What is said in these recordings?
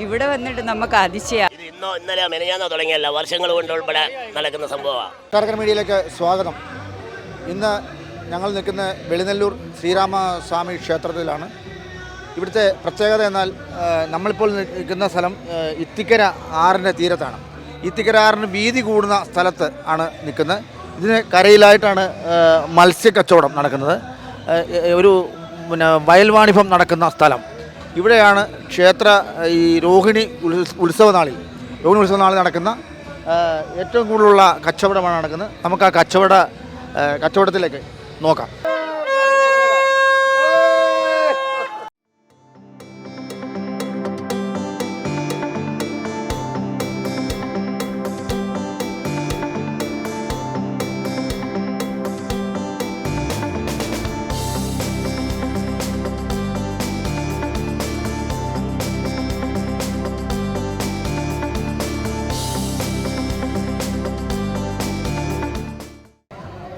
ഇവിടെ വന്നിട്ട് നമുക്ക് അതിശയം. ഇത് ഇന്നോ ഇന്നലെയോ മെനഞ്ഞാന്നോ തുടങ്ങിയല്ല, വർഷങ്ങൾ കൊണ്ട് ഉൾപ്പെടെ നടക്കുന്ന സംഭവമാണ്. കർക്കര മീഡിയയിലേക്ക് സ്വാഗതം. ഇന്ന് ഞങ്ങൾ നിൽക്കുന്ന വെളിനെല്ലൂർ ശ്രീരാമസ്വാമി ക്ഷേത്രത്തിലാണ്. ഇവിടുത്തെ പ്രത്യേകത എന്നാൽ നമ്മളിപ്പോൾ നിൽക്കുന്ന സ്ഥലം ഇത്തിക്കര ആറിൻ്റെ തീരത്താണ്. ഇത്തിക്കര ആറിന് വീതി കൂടുന്ന സ്ഥലത്ത് ആണ് നിൽക്കുന്നത്. ഇതിന് കരയിലായിട്ടാണ് മത്സ്യക്കച്ചവടം നടക്കുന്നത്. ഒരു വയൽവാണിഭം നടക്കുന്ന സ്ഥലം ഇവിടെയാണ്. ക്ഷേത്ര ഈ രോഹിണി ഉത്സവ നാളിൽ നടക്കുന്ന ഏറ്റവും കൂടുതലുള്ള കച്ചവടമാണ് നടക്കുന്നത്. നമുക്ക് ആ കച്ചവടത്തിലേക്ക് നോക്കാം.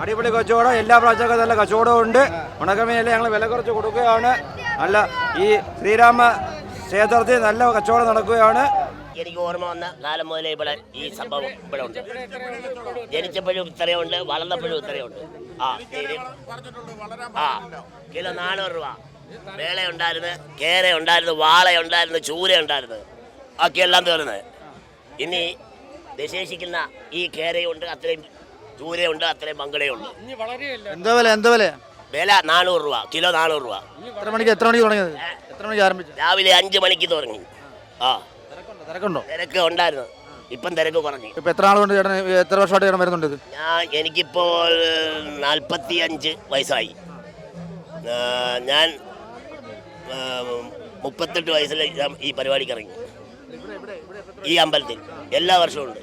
അടിപൊളി കച്ചവടം, എല്ലാ പ്രാവശ്യമൊക്കെ നല്ല കച്ചവടമുണ്ട്. ഉണക്കമീനെല്ലാം ഞങ്ങൾ വില കുറച്ച് കൊടുക്കുകയാണ്. നല്ല ഈ ശ്രീരാമ ക്ഷേത്രത്തിൽ നല്ല കച്ചവടം നടക്കുകയാണ്. എനിക്ക് ഓർമ്മ വന്ന കാലം മുതലേ ഇവിടെ ഈ സംഭവം ഇവിടെ ഉണ്ട്. ജനിച്ചപ്പോഴും ഇത്രയുണ്ട്, വളർന്നപ്പോഴും ഇത്രയുണ്ട്. കിലോ 400 രൂപ. വേള ഉണ്ടായിരുന്നു, കേര ഉണ്ടായിരുന്നു, വാള ഉണ്ടായിരുന്നു, ചൂര ഉണ്ടായിരുന്നു, ബാക്കിയെല്ലാം തീർന്നത്. ഇനി വിശേഷിക്കുന്ന ഈ കേരയുണ്ട്, അത്രയും ചൂരയുണ്ട്, അത്രയും മംഗളയുണ്ട്. എന്താ വില? വില 400 രൂപ, കിലോ 400 രൂപ. എത്ര മണിക്ക് തുടങ്ങിയത്? എത്ര മണിക്ക് ആരംഭിച്ചു? രാവിലെ 5 മണിക്ക് തുടങ്ങി. തിരക്കുണ്ടോ? തിരക്ക് ഉണ്ടായിരുന്നു, ഇപ്പം തിരക്ക് കുറഞ്ഞു. ഇപ്പം എത്ര നാൾ കൊണ്ട് ചേട്ടൻ, എത്ര വർഷമായിട്ട് ചേട്ടൻ വരുന്നുണ്ട് ഇത്? എനിക്കിപ്പോൾ 45 വയസ്സായി. ഞാൻ 38 വയസ്സിൽ ഈ പരിപാടിക്ക് ഇറങ്ങി. ഈ അമ്പലത്തിൽ എല്ലാ വർഷവും ഉണ്ട്.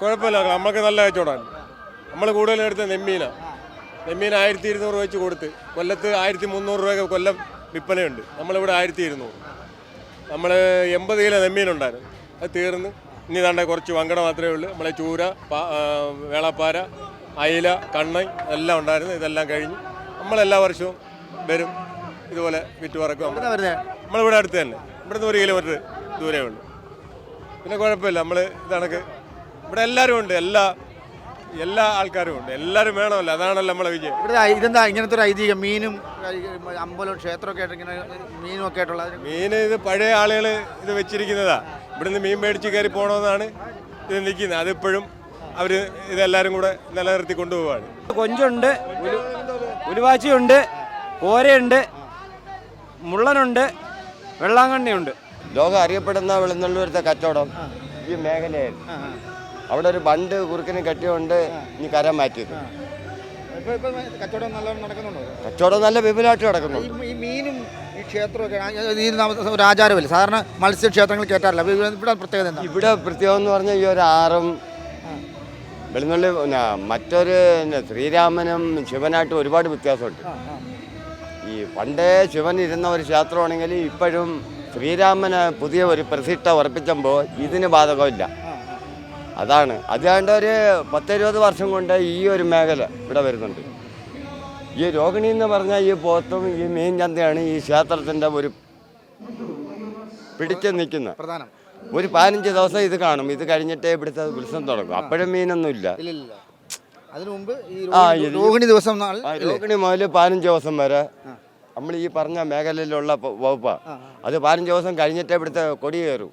കുഴപ്പമില്ല, നമുക്ക് നല്ല കച്ചവടമാണ്. നമ്മൾ കൂടുതലും എടുത്ത നെമ്മീന 1200 വെച്ച് കൊടുത്ത്, കൊല്ലത്ത് 1300 രൂപ കൊല്ലം വിൽപ്പനയുണ്ട്. നമ്മളിവിടെ 1200. നമ്മൾ 80 കിലോ നെമ്മീനുണ്ടായിരുന്നു, അത് തീർന്ന്. ഇനി താണ്ടെ കുറച്ച് വങ്കട മാത്രമേ ഉള്ളൂ. നമ്മളെ ചൂര, വേളപ്പാര, അയില, കണ്ണൻ എല്ലാം ഉണ്ടായിരുന്നു. ഇതെല്ലാം കഴിഞ്ഞ് നമ്മളെല്ലാ വർഷവും വരും, ഇതുപോലെ വിറ്റ് പറക്കും. നമ്മളിവിടെ അടുത്ത് തന്നെ, ഇവിടുന്ന് 1 കിലോമീറ്റർ ദൂരമേ ഉള്ളൂ. പിന്നെ കുഴപ്പമില്ല, നമ്മൾ ഇതണക്ക് ഇവിടെ എല്ലാവരും ഉണ്ട്, എല്ലാ ആൾക്കാരും ഉണ്ട്, എല്ലാവരും വേണമല്ലോ. അതാണല്ലോ നമ്മളെ വിജയം. ഇവിടെ ഇതെന്താ ഇങ്ങനത്തെ ഒരു ഐതിഹ്യം? മീനും അമ്പലവും ക്ഷേത്രമൊക്കെ ആയിട്ട് ഇങ്ങനെ മീനും ഒക്കെ ആയിട്ടുള്ള മീൻ ഇത് പഴയ ആളുകൾ ഇത് വെച്ചിരിക്കുന്നതാ. ഇവിടുന്ന് മീൻ മേടിച്ച് കയറി പോകണമെന്നാണ് ഇത് നിൽക്കുന്നത്. അതിപ്പോഴും അവർ ഇതെല്ലാവരും കൂടെ നിലനിർത്തി കൊണ്ടുപോവാണ്. കൊഞ്ചുണ്ട്, ഉലുവാച്ചിയുണ്ട്, കോരയുണ്ട്, മുള്ളനുണ്ട്, വെള്ളാങ്കണ്ണിയുണ്ട്. ലോകം അറിയപ്പെടുന്ന വെളുന്നള്ളൂരത്തെ കച്ചവടം ഈ മേഖലയിൽ. അവിടെ ഒരു ബണ്ട് കുറുക്കിന് കെട്ടിയുണ്ട്, ഇനി കര മാറ്റിയത്. കച്ചവടം നല്ല വിപുലമായിട്ട് നടക്കുന്നുണ്ട്. ഈ മീനും ഈ ക്ഷേത്രമൊക്കെ ഒരു ആചാരമല്ലേ? സാധാരണ മത്സ്യക്ഷേത്രങ്ങൾ കയറ്റാറില്ല. ഇവിടെ പ്രത്യേകത എന്താ? ഇവിടെ പ്രത്യേകം എന്ന് പറഞ്ഞാൽ ഈ ഒരു ആറും വെളുന്നള്ളി മറ്റൊരു ശ്രീരാമനും ശിവനായിട്ടും ഒരുപാട് വ്യത്യാസമുണ്ട്. ഈ പണ്ടേ ശിവൻ ഇരുന്ന ഒരു ക്ഷേത്രമാണെങ്കിൽ ഇപ്പോഴും ശ്രീരാമന് പുതിയ ഒരു പ്രതിഷ്ഠ ഉറപ്പിച്ചപ്പോൾ ഇതിന് ബാധകമില്ല. അതാണ്. അതുകൊണ്ട് ഒരു 10-20 വർഷം കൊണ്ട് ഈ ഒരു മേഖല ഇവിടെ വരുന്നുണ്ട്. ഈ രോഹിണി എന്ന് പറഞ്ഞാൽ ഈ പോത്തും ഈ മീൻ ചന്തയാണ് ഈ ക്ഷേത്രത്തിൻ്റെ ഒരു പിടിച്ച് നിൽക്കുന്നത്. ഒരു 15 ദിവസം ഇത് കാണും. ഇത് കഴിഞ്ഞിട്ടേ ഇവിടുത്തെ ഉത്സവം തുടങ്ങും. അപ്പോഴും മീനൊന്നും ഇല്ല. രോഹിണി ദിവസം, രോഹിണി മുതൽ 15 ദിവസം വരെ നമ്മൾ ഈ പറഞ്ഞ മേഖലയിലുള്ള വകുപ്പാണ്. അത് 15 ദിവസം കഴിഞ്ഞിട്ടേ ഇവിടുത്തെ കൊടി കയറും.